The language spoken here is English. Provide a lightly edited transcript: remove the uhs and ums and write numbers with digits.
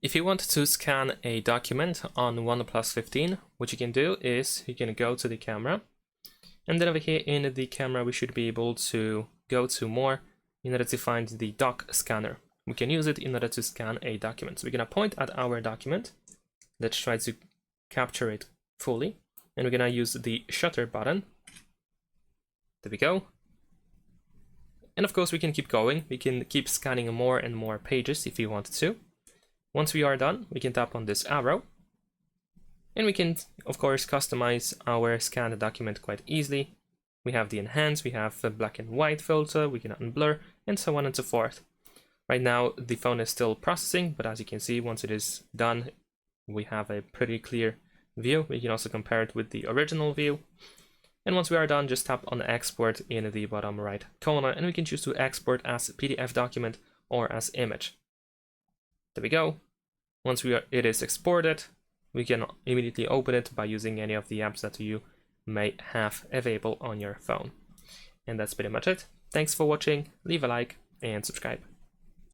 If you want to scan a document on OnePlus 15, what you can do is you can go to the camera, and then over here in the camera we should be able to go to more in order to find the doc scanner. We can use it in order to scan a document. So we're going to point at our document. Let's try to capture it fully, and we're going to use the shutter button. There we go. And of course we can keep going. We can keep scanning more and more pages if we wanted to. Once we are done, we can tap on this arrow, and we can, of course, customize our scanned document quite easily. We have the enhance, we have the black and white filter, we can unblur, and so on and so forth. Right now, the phone is still processing, but as you can see, once it is done, we have a pretty clear view. We can also compare it with the original view. And once we are done, just tap on export in the bottom right corner, and we can choose to export as a PDF document or as image. There we go. Once it is exported, we can immediately open it by using any of the apps that you may have available on your phone. And that's pretty much it. Thanks for watching, leave a like and subscribe.